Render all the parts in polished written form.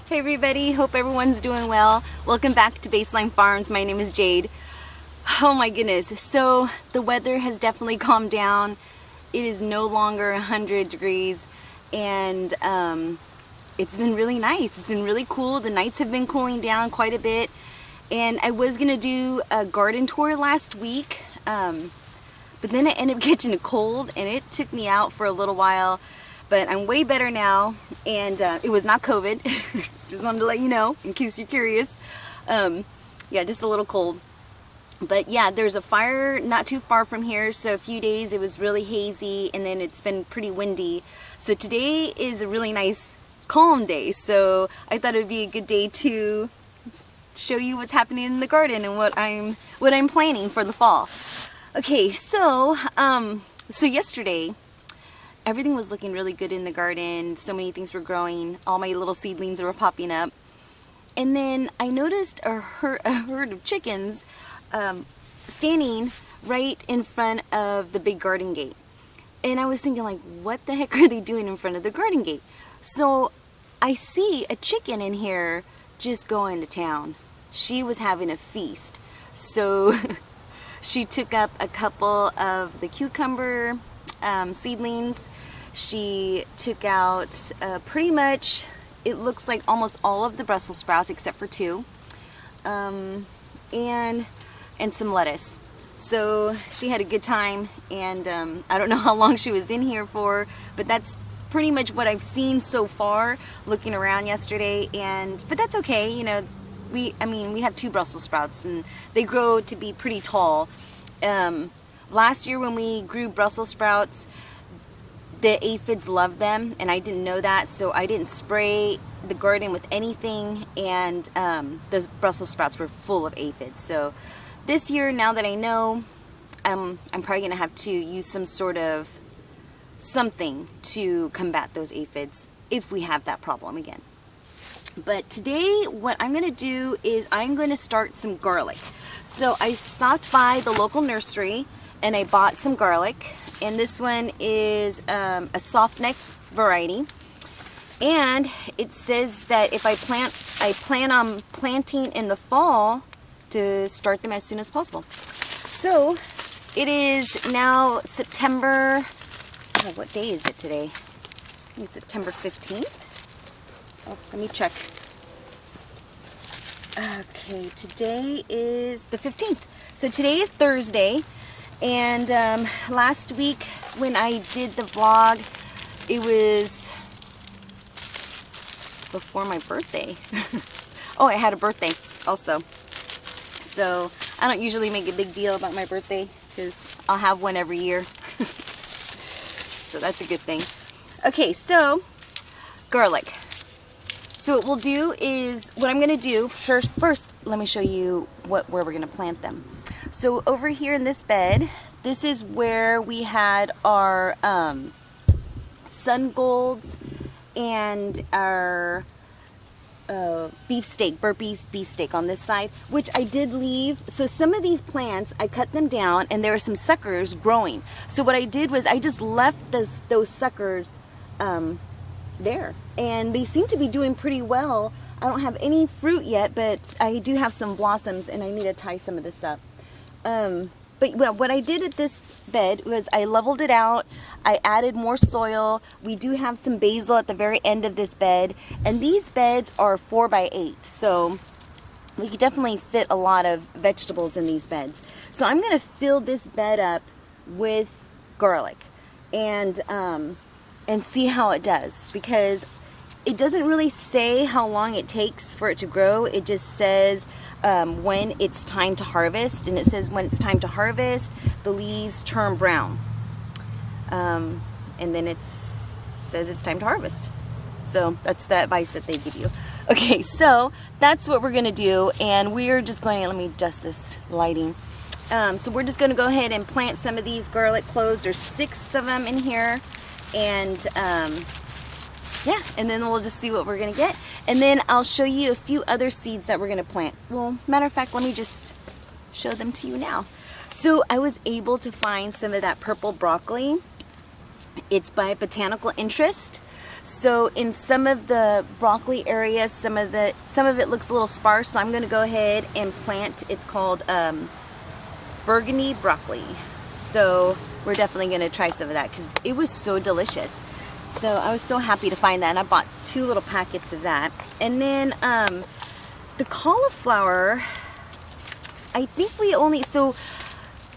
Hey everybody, hope everyone's doing well. Welcome back to Baseline Farms. My name is Jade. Oh my goodness, so the weather has definitely calmed down. It is no longer 100 degrees and it's been really nice. It's been really cool. The nights have been cooling down quite a bit. And I was gonna do a garden tour last week, but then I ended up catching a cold and it took me out for a little while. But I'm way better now, and it was not COVID. Just wanted to let you know, in case you're curious. Yeah, just a little cold. But yeah, there's a fire not too far from here, so a few days it was really hazy, and then it's been pretty windy. So today is a really nice, calm day, so I thought it would be a good day to show you what's happening in the garden and what I'm planning for the fall. Okay, so yesterday, everything was looking really good in the garden. So many things were growing. All my little seedlings were popping up. And then I noticed a herd of chickens standing right in front of the big garden gate. And I was thinking, like, what the heck are they doing in front of the garden gate? So I see a chicken in here just going to town. She was having a feast. So she took up a couple of the cucumber seedlings. She took out pretty much, it looks like almost all of the Brussels sprouts except for two, and some lettuce. So she had a good time, and I don't know how long she was in here for, but that's pretty much what I've seen so far looking around yesterday. But that's okay, you know. We have two Brussels sprouts and they grow to be pretty tall. Last year when we grew Brussels sprouts, the aphids loved them, and I didn't know that, so I didn't spray the garden with anything, and the Brussels sprouts were full of aphids. So this year, now that I know, I'm probably going to have to use some sort of something to combat those aphids if we have that problem again. But today, what I'm going to do is I'm going to start some garlic. So I stopped by the local nursery and I bought some garlic, and this one is a soft neck variety, and it says that if I plan on planting in the fall to start them as soon as possible. So it is now September, oh, what day is it today? I think it's September 15th. Oh, let me check. Okay, today is the 15th. So today is Thursday. And last week when I did the vlog, it was before my birthday. Oh, I had a birthday also. So I don't usually make a big deal about my birthday because I'll have one every year. So that's a good thing. Okay, so garlic. So what we'll do is, what I'm going to do, first let me show you where we're going to plant them. So over here in this bed, this is where we had our sun golds and our beefsteak, burpees beefsteak on this side, which I did leave. So some of these plants, I cut them down and there are some suckers growing. So what I did was I just left those suckers there, and they seem to be doing pretty well. I don't have any fruit yet, but I do have some blossoms and I need to tie some of this up. But well, what I did at this bed was I leveled it out. I added more soil. We do have some basil at the very end of this bed, and these beds are 4x8, so we could definitely fit a lot of vegetables in these beds. So I'm going to fill this bed up with garlic and see how it does, because it doesn't really say how long it takes for it to grow. It just says when it's time to harvest, and it says when it's time to harvest, the leaves turn brown, and then it says it's time to harvest. So that's the advice that they give you. Okay, so that's what we're gonna do, and we're just going to, let me adjust this lighting. So we're just gonna go ahead and plant some of these garlic cloves. There's 6 of them in here, and yeah, and then we'll just see what we're gonna get, and then I'll show you a few other seeds that we're gonna plant. Well, matter of fact, let me just show them to you now. So I was able to find some of that purple broccoli. It's by Botanical Interest. So in some of the broccoli areas, some of it looks a little sparse, so I'm going to go ahead and plant. It's called burgundy broccoli. So we're definitely going to try some of that because it was so delicious. So I was so happy to find that, and I bought 2 little packets of that. And then the cauliflower, I think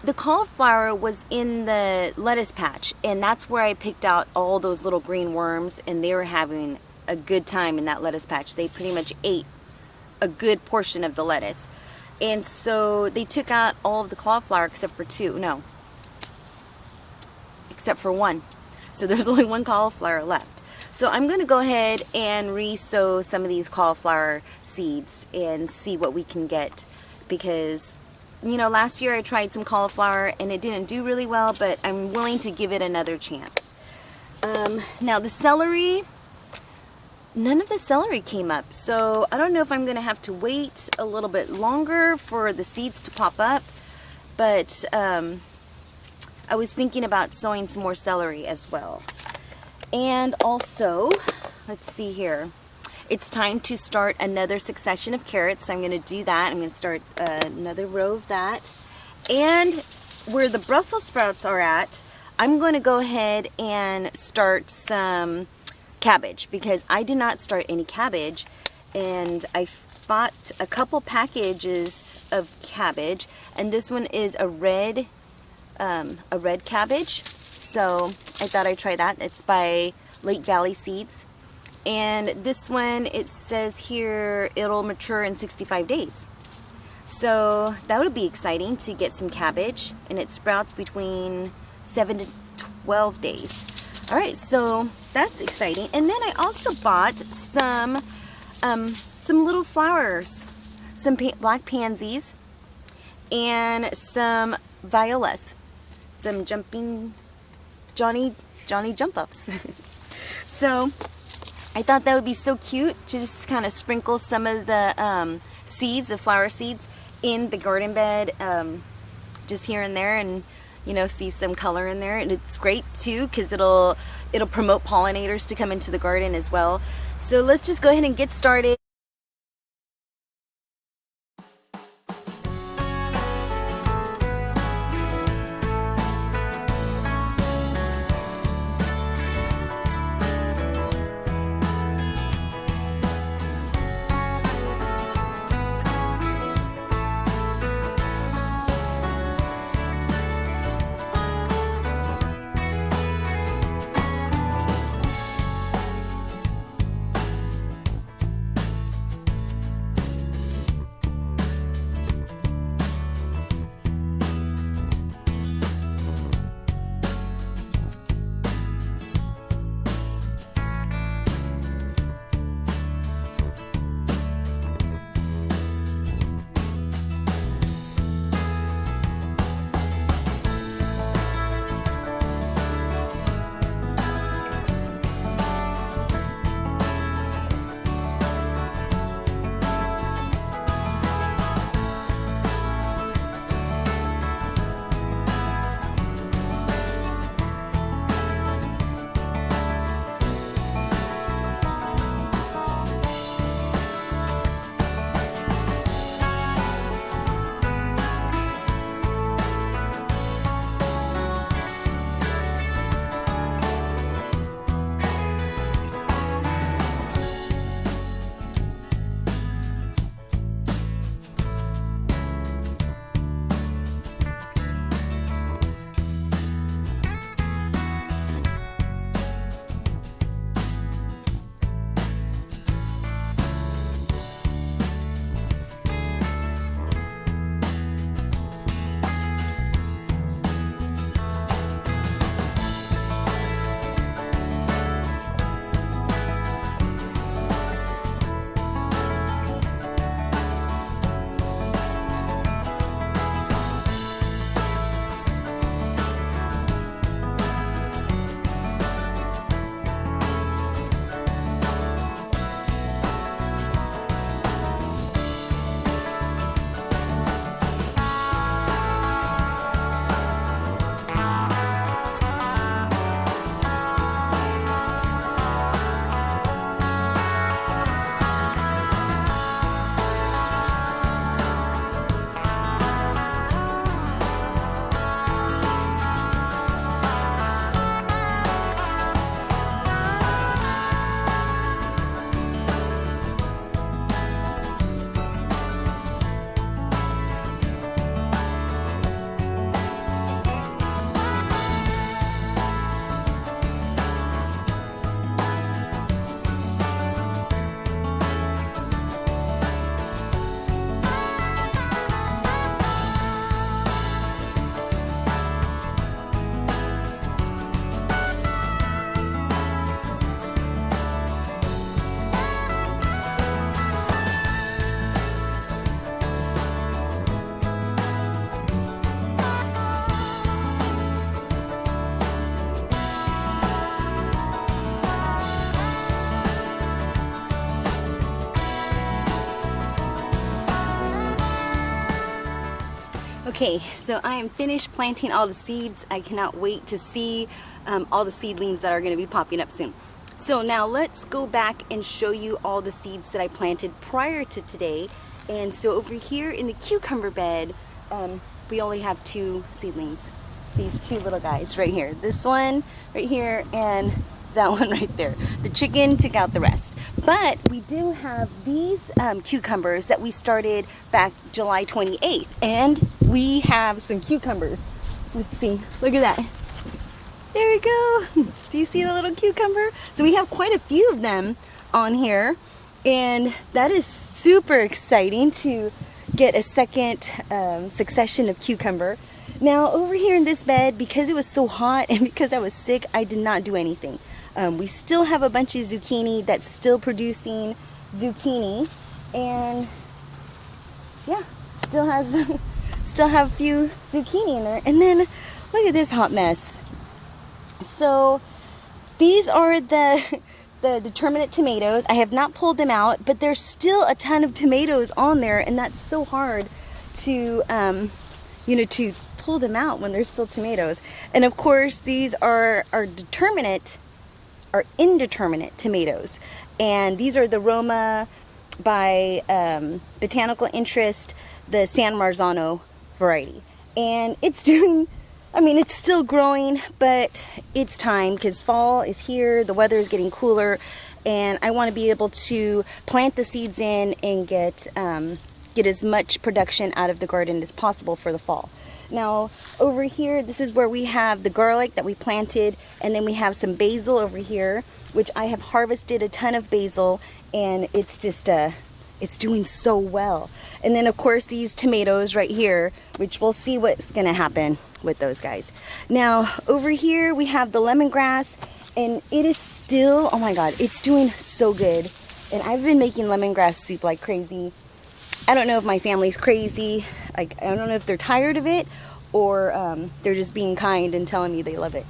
the cauliflower was in the lettuce patch, and that's where I picked out all those little green worms, and they were having a good time in that lettuce patch. They pretty much ate a good portion of the lettuce. And so they took out all of the cauliflower except for 2. No. Except for 1. So there's only 1 cauliflower left. So I'm going to go ahead and re-sow some of these cauliflower seeds and see what we can get, because you know, last year I tried some cauliflower and it didn't do really well, but I'm willing to give it another chance. Now the celery, none of the celery came up, so I don't know if I'm going to have to wait a little bit longer for the seeds to pop up, but I was thinking about sowing some more celery as well. And also, let's see here. It's time to start another succession of carrots, so I'm going to do that. I'm going to start another row of that. And where the Brussels sprouts are at, I'm going to go ahead and start some cabbage, because I did not start any cabbage, and I bought a couple packages of cabbage, and this one is a red cabbage, so I thought I'd try that. It's by Lake Valley Seeds. And this one, it says here it'll mature in 65 days. So that would be exciting to get some cabbage, and it sprouts between 7 to 12 days. All right, so that's exciting. And then I also bought some little flowers, some black pansies, and some violas, some jumping Johnny jump ups. So I thought that would be so cute to just kind of sprinkle some of the seeds, the flower seeds, in the garden bed, just here and there, and you know, see some color in there. And it's great too because it'll promote pollinators to come into the garden as well. So let's just go ahead and get started. Okay, so I am finished planting all the seeds. I cannot wait to see all the seedlings that are going to be popping up soon. So now let's go back and show you all the seeds that I planted prior to today. And so over here in the cucumber bed, we only have 2 seedlings. These 2 little guys right here. This one right here and that one right there. The chicken took out the rest. But we do have these cucumbers that we started back July 28th. And we have some cucumbers. Let's see. Look at that. There we go. Do you see the little cucumber? So we have quite a few of them on here. And that is super exciting to get a second succession of cucumber. Now over here in this bed, because it was so hot and because I was sick, I did not do anything. We still have a bunch of zucchini that's still producing zucchini, and yeah, still have a few zucchini in there. And then look at this hot mess. So these are the Determinate Tomatoes. I have not pulled them out, but there's still a ton of tomatoes on there, and that's so hard to to pull them out when there's still tomatoes. And of course these are indeterminate tomatoes, and these are the Roma by Botanical Interest, the San Marzano variety. And it's doing, I mean, it's still growing, but it's time because fall is here, the weather is getting cooler, and I want to be able to plant the seeds in and get as much production out of the garden as possible for the fall. Now over here, this is where we have the garlic that we planted, and then we have some basil over here, which I have harvested a ton of basil, and it's just it's doing so well. And then of course these tomatoes right here, which we'll see what's gonna happen with those guys. Now over here we have the lemongrass, and it is still, oh my god, it's doing so good. And I've been making lemongrass soup like crazy. I don't know if my family's crazy. I don't know if they're tired of it, or they're just being kind and telling me they love it.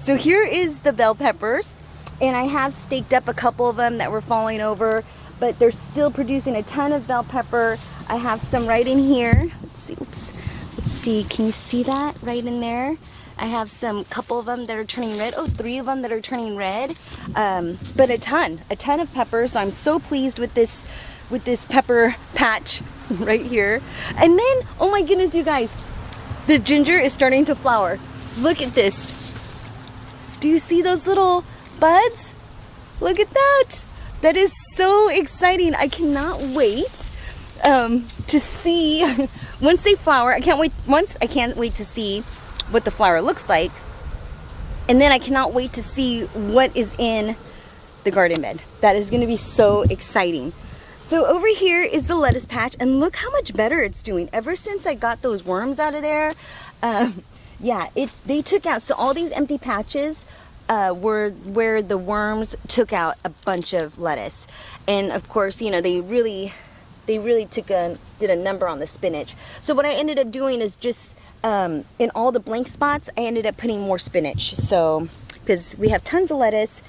So here is the bell peppers, and I have staked up a couple of them that were falling over, but they're still producing a ton of bell pepper. I have some right in here. Let's see, oops. Let's see, can you see that right in there? I have some couple of them that are turning red. Oh, 3 of them that are turning red. But a ton of peppers. So I'm so pleased with this pepper patch right here. And then, oh my goodness, you guys, the ginger is starting to flower. Look at this. Do you see those little buds? Look at that. That is so exciting. I cannot wait to see once they flower. I can't wait to see what the flower looks like. And then I cannot wait to see what is in the garden bed. That is going to be so exciting. So over here is the lettuce patch, and look how much better it's doing ever since I got those worms out of there. Yeah, they took out, so all these empty patches were where the worms took out a bunch of lettuce. And of course, you know, they really did a number on the spinach. So what I ended up doing is just in all the blank spots, I ended up putting more spinach. So because we have tons of lettuce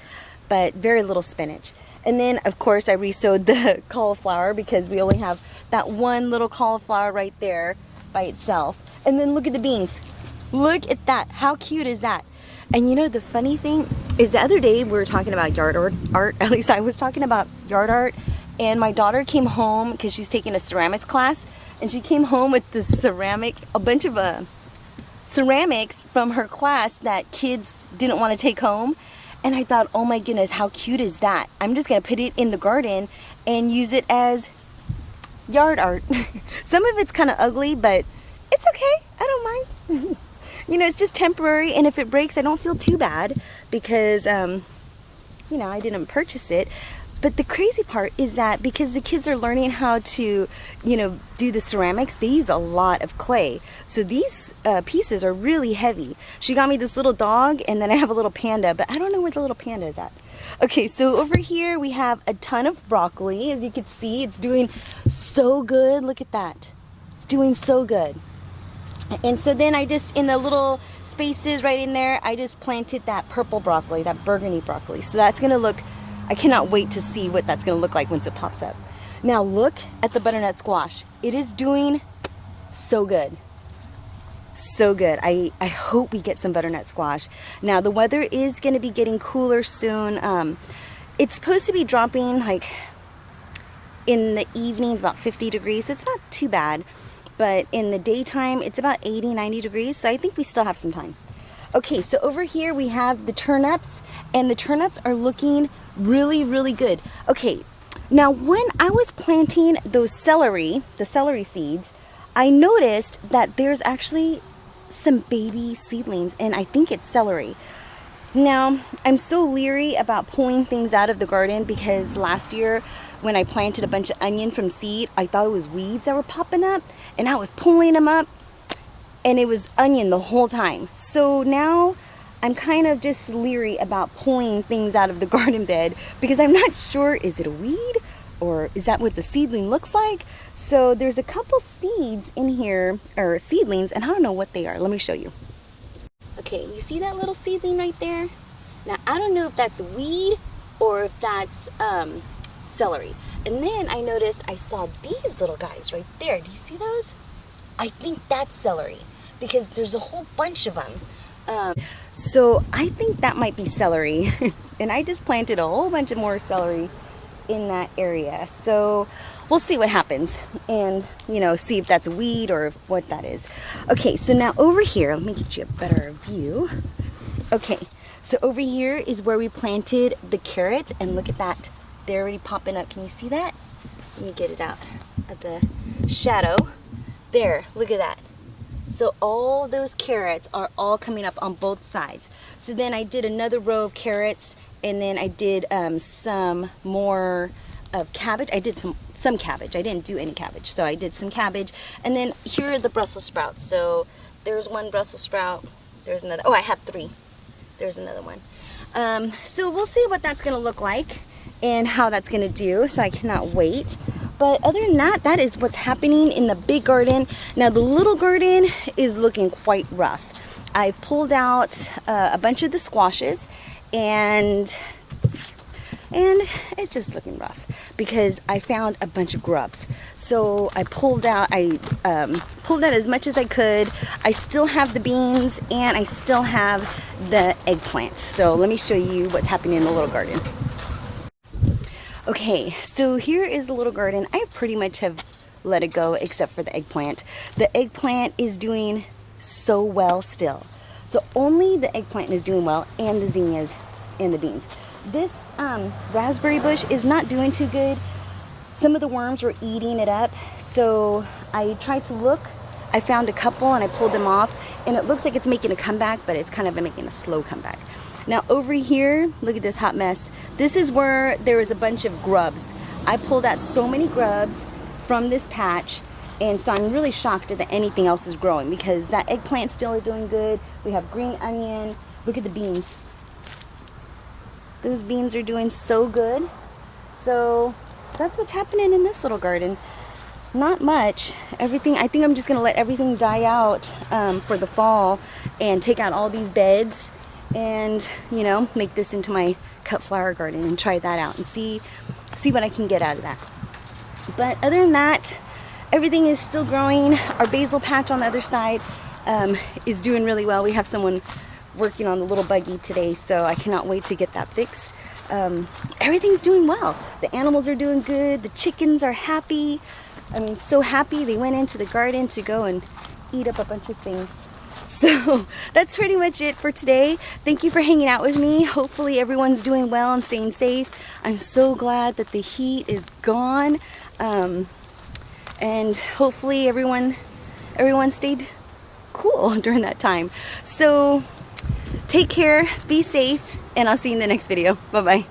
but very little spinach. And then, of course, I re-sowed the cauliflower because we only have that one little cauliflower right there by itself. And then look at the beans. Look at that. How cute is that? And you know, the funny thing is the other day we were talking about yard art. At least I was talking about yard art. And my daughter came home because she's taking a ceramics class. And she came home with the ceramics, a bunch of ceramics from her class that kids didn't want to take home. And I thought, oh my goodness, how cute is that? I'm just going to put it in the garden and use it as yard art. Some of it's kind of ugly, but it's okay. I don't mind. You know, it's just temporary, and if it breaks, I don't feel too bad because, you know, I didn't purchase it. But the crazy part is that because the kids are learning how to, you know, do the ceramics, they use a lot of clay. So these pieces are really heavy. She got me this little dog, and then I have a little panda, but I don't know where the little panda is at. Okay, so over here we have a ton of broccoli. As you can see, it's doing so good. Look at that. It's doing so good. And so then I just, in the little spaces right in there, I just planted that purple broccoli, that burgundy broccoli. So that's gonna look, I cannot wait to see what that's gonna look like once it pops up. Now look at the butternut squash. It is doing So good. So good. I hope we get some butternut squash. Now the weather is going to be getting cooler soon. It's supposed to be dropping like in the evenings about 50 degrees, so it's not too bad. But in the daytime, it's about 80, 90 degrees, so I think we still have some time. Okay, so over here we have the turnips, and the turnips are looking really, really good. Okay, now when I was planting those celery, the celery seeds, I noticed that there's actually some baby seedlings, and I think it's celery. Now, I'm so leery about pulling things out of the garden because last year when I planted a bunch of onion from seed, I thought it was weeds that were popping up, and I was pulling them up, and it was onion the whole time. So now I'm kind of just leery about pulling things out of the garden bed because I'm not sure, is it a weed or is that what the seedling looks like? So there's a couple seeds in here, or seedlings, and I don't know what they are. Let me show you. Okay, you see that little seedling right there? Now I don't know if that's weed or if that's celery. And then I noticed I saw these little guys right there. Do you see those? I think that's celery because there's a whole bunch of them. So I think that might be celery. And I just planted a whole bunch of more celery in that area. So we'll see what happens and, you know, see if that's a weed or what that is. Okay, so now over here, let me get you a better view. Okay, so over here is where we planted the carrots, and look at that. They're already popping up. Can you see that? Let me get it out of the shadow. There, look at that. So all those carrots are all coming up on both sides. So then I did another row of carrots, and then I did some more of cabbage. I did some cabbage. I didn't do any cabbage. So I did some cabbage. And then here are the Brussels sprouts. So there's one Brussels sprout. There's another. Oh, I have 3. There's another one. So we'll see what that's going to look like and how that's going to do. So I cannot wait. But other than that, that is what's happening in the big garden. Now the little garden is looking quite rough. I've pulled out a bunch of the squashes, and it's just looking rough because I found a bunch of grubs. So I pulled out as much as I could. I still have the beans and I still have the eggplant. So let me show you what's happening in the little garden. Okay, so here is the little garden. I pretty much have let it go except for the eggplant. The eggplant is doing so well still. So only the eggplant is doing well, and the zinnias and the beans. This raspberry bush is not doing too good. Some of the worms were eating it up. So I tried to look. I found a couple and I pulled them off, and it looks like it's making a comeback, but it's kind of making a slow comeback. Now over here, look at this hot mess. This is where there was a bunch of grubs. I pulled out so many grubs from this patch, and so I'm really shocked that anything else is growing because that eggplant still is doing good. We have green onion. Look at the beans. Those beans are doing so good. So that's what's happening in this little garden. Not much. Everything, I think I'm just gonna let everything die out for the fall and take out all these beds and, you know, make this into my cut flower garden and try that out and see what I can get out of that. But other than that, everything is still growing. Our basil patch on the other side is doing really well. We have someone working on the little buggy today, so I cannot wait to get that fixed. Everything's doing well. The animals are doing good. The chickens are happy. I mean, so happy they went into the garden to go and eat up a bunch of things. So that's pretty much it for today. Thank you for hanging out with me. Hopefully everyone's doing well and staying safe. I'm so glad that the heat is gone. And hopefully everyone stayed cool during that time. So take care, be safe, and I'll see you in the next video. Bye-bye.